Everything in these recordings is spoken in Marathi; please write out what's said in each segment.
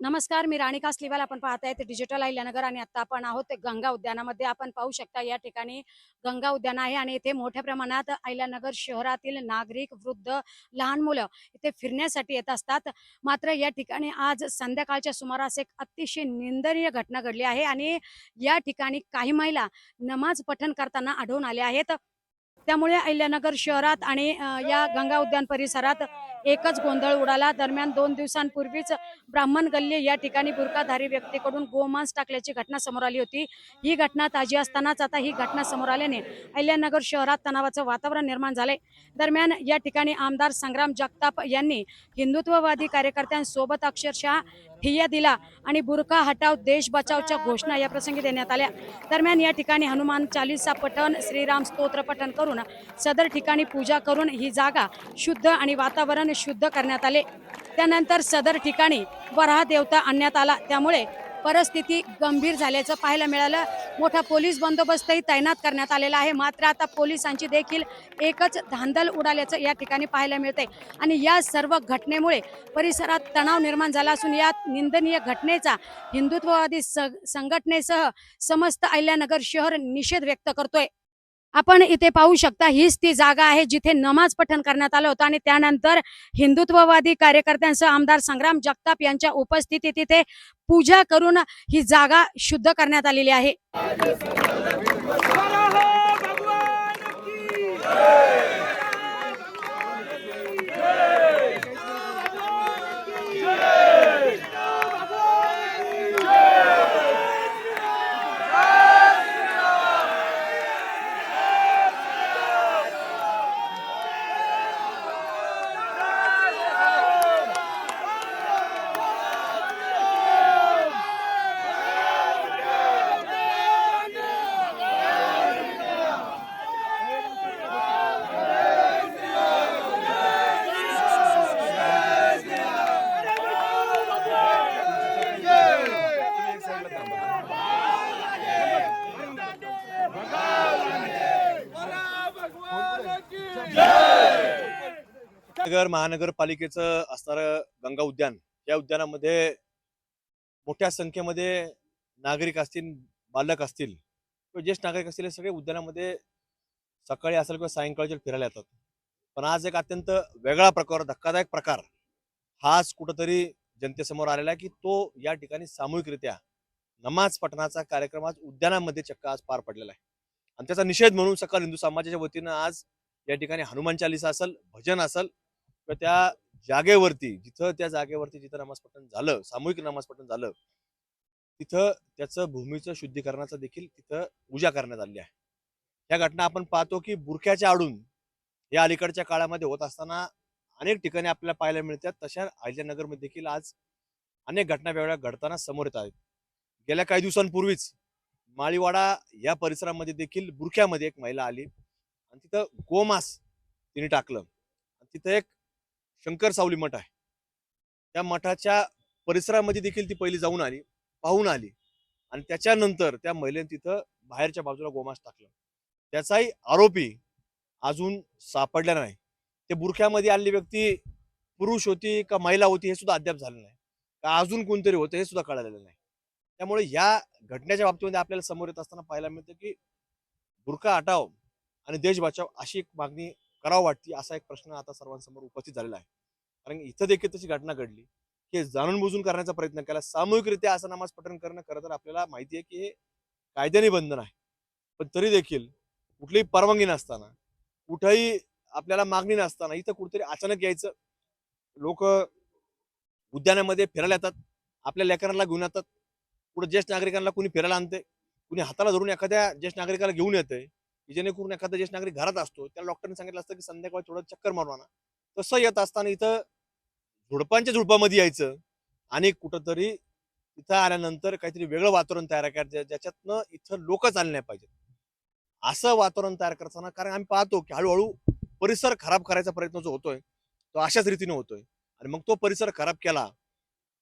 नमस्कार, मी राणी कासलीवाल. आपण पाहताय ते डिजिटल अहिल्यानगर आणि आता आपण आहोत ते गंगा उद्यानामध्ये. आपण पाहू शकता या ठिकाणी गंगा उद्यान आहे आणि इथे मोठ्या प्रमाणात अहिल्यानगर शहरातील नागरिक, वृद्ध, लहान मुलं इथे फिरण्यासाठी येत असतात. मात्र या ठिकाणी आज संध्याकाळच्या सुमारास एक अतिशय निंदनीय घटना घडली आहे आणि या ठिकाणी काही महिला नमाज पठण करताना आढळून आल्या आहेत. त्यामुळे अहिल्यानगर शहरात आणि या गंगा उद्यान परिसरात एकच गोंधळ उडाला. दरम्यान 2 दिवसांपूर्वीच ब्राह्मण गल्ली या ठिकाणी बुरकाधारी व्यक्तीकडून गोमांस टाकल्याची घटना समोर आली होती. ही घटना ताजी असतानाच आता ही घटना समोर आल्याने अहिल्यानगर शहरात तणावाचं वातावरण निर्माण झालंय. दरम्यान या ठिकाणी आमदार संग्राम जगताप यांनी हिंदुत्ववादी कार्यकर्त्यांसोबत अक्षरशः ठिय्या दिला आणि बुरका हटाव देश बचावच्या घोषणा या प्रसंगी देण्यात आल्या. दरम्यान या ठिकाणी हनुमान चालीसा पठण, श्रीराम स्तोत्र पठण करून सदर ठिकाणी पूजा करून ही जागा शुद्ध आणि वातावरण शुद्ध करण्यात आले. त्यानंतर सदर ठिकाणी वराह देवता आणण्यात आला. त्यामुळे परिस्थिती गंभीर झाल्याचं पाहायला मिळालं. मोठा पोलीस बंदोबस्तही तैनात करण्यात आलेला आहे. मात्र आता पोलिसांची देखील एकच धांदल उडाल्याचं या ठिकाणी पाहायला मिळतंय आणि या सर्व घटनेमुळे परिसरात तणाव निर्माण झाला असून या निंदनीय घटनेचा हिंदुत्ववादी संघटनेसह समस्त अहिल्यानगर शहर निषेध व्यक्त करतोय. आपण इथे पाहू शकता, हीच ती जागा आहे जिथे नमाज पठण करण्यात आलं होतं आणि त्यानंतर हिंदुत्ववादी कार्यकर्त्यांसह आमदार संग्राम जगताप यांच्या उपस्थितीत तिथे पूजा करून ही जागा शुद्ध करण्यात आलेली आहे. नगर महानगरपालिकेचं असणारं गंगा उद्यान, या उद्यानामध्ये मोठ्या संख्येमध्ये नागरिक असतील, बालक असतील किंवा ज्येष्ठ नागरिक असतील, हे सगळे उद्यानामध्ये सकाळी असेल किंवा सायंकाळच्या फिरायला येतात. पण आज एक अत्यंत वेगळा प्रकार, धक्कादायक प्रकार हाच कुठंतरी जनतेसमोर आलेला आहे की तो या ठिकाणी सामूहिकरित्या नमाज पठणाचा कार्यक्रम आज उद्यानामध्ये चक्क आज पार पडलेला आहे. आणि त्याचा निषेध म्हणून सकल हिंदू समाजाच्या वतीनं आज या ठिकाणी हनुमान चालीसा असेल, भजन असेल किंवा त्या जागेवरती जिथं नमाज पठण झालं, सामूहिक नमाज पठण झालं, तिथं त्याचं भूमीचं शुद्धीकरणाचं देखील तिथं पूजा करण्यात आली आहे. या घटना आपण पाहतो की बुरख्याच्या आडून या अलीकडच्या काळामध्ये होत असताना अनेक ठिकाणी आपल्याला पाहायला मिळतात. तशा अहिल्यानगरमध्ये देखील आज अनेक घटना वेगळ्या घडताना समोर येत आहेत. गेल्या काही दिवसांपूर्वीच माळीवाडा या परिसरामध्ये देखील बुरख्यामध्ये एक महिला आली आणि तिथं गोमांस तिने टाकलं. तिथं एक शंकर सावली मठ आहे, त्या मठाच्या परिसरामध्ये देखील ती पहिली जाऊन आली, पाहून आली आणि त्याच्यानंतर त्या महिलेने तिथं बाहेरच्या बाजूला गोमांस टाकलं. त्याचाही आरोपी अजून सापडला नाही. ते बुरख्यामध्ये आलेली व्यक्ती पुरुष होती का महिला होती हे सुद्धा अद्याप झालं नाही, का अजून कोणतरी होतं हे सुद्धा कळालेलं नाही. त्यामुळे या घटनेच्या बाबतीमध्ये आपल्याला समोर येत असताना पाहायला मिळतं की बुरखा हटाव आणि देश बचाव अशी एक मागणी करावं वाटते, असा एक प्रश्न आता सर्वांसमोर उपस्थित झालेला आहे. कारण इथं देखील तशी घटना घडली की जाणून बुजून करण्याचा प्रयत्न केला, सामूहिकरित्या असं नमाज पठण करणं खरं तर आपल्याला माहिती आहे की हे कायद्याने बंधन आहे. पण तरी देखील कुठलीही परवानगी नसताना, कुठेही आपल्याला मागणी नसताना इथं कुठेतरी अचानक यायचं. लोक उद्यानामध्ये फिरायला येतात, आपल्या लेकरांना घेऊन येतात, कुठे ज्येष्ठ नागरिकांना कुणी फिरायला आणते, कुणी हाताला धरून एखाद्या ज्येष्ठ नागरिकाला घेऊन येतंय, जेणेकरून एखादा ज्येष्ठ नागरिक घरात असतो त्याला डॉक्टरने सांगितलं असतं की संध्याकाळी थोडं चक्कर मारून आणा. तसं येत असताना इथं झुडपांच्या झुडपामध्ये यायचं आणि कुठंतरी इथं आल्यानंतर काहीतरी वेगळं वातावरण तयार करायचं ज्याच्यातनं इथं लोकच आले नाही पाहिजेत असं वातावरण तयार करताना. कारण आम्ही पाहतो की हळूहळू परिसर खराब करायचा प्रयत्न जो होतोय तो अशाच रीतीने होतोय आणि मग तो परिसर खराब केला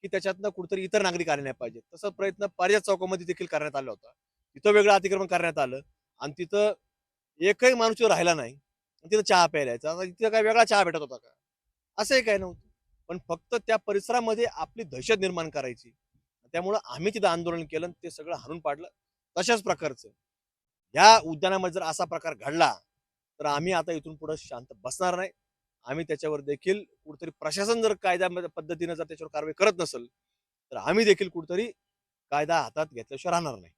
की त्याच्यातनं कुठेतरी इतर नागरिक आले नाही पाहिजेत. तसा प्रयत्न पारिजात चौकामध्ये देखील करण्यात आला होता. तिथं वेगळं अतिक्रमण करण्यात आलं आणि तिथं एकही माणूस राहिला नाही. तिथं चहा प्यायला यायचा. आता तिथं काय वेगळा चहा भेटत होता का? असंही काही नव्हतं. पण फक्त त्या परिसरामध्ये आपली दहशत निर्माण करायची. त्यामुळं आम्ही तिथं आंदोलन केलं आणि ते सगळं हाणून पाडलं. तशाच प्रकारचं या उद्यानामध्ये जर असा प्रकार घडला, तर आम्ही आता इथून पुढे शांत बसणार नाही. आम्ही त्याच्यावर देखील कुठेतरी प्रशासन जर कायद्या पद्धतीने जर त्याच्यावर कारवाई करत नसेल, तर आम्ही देखील कुठेतरी कायदा हातात घेतल्याशिवाय राहणार नाही.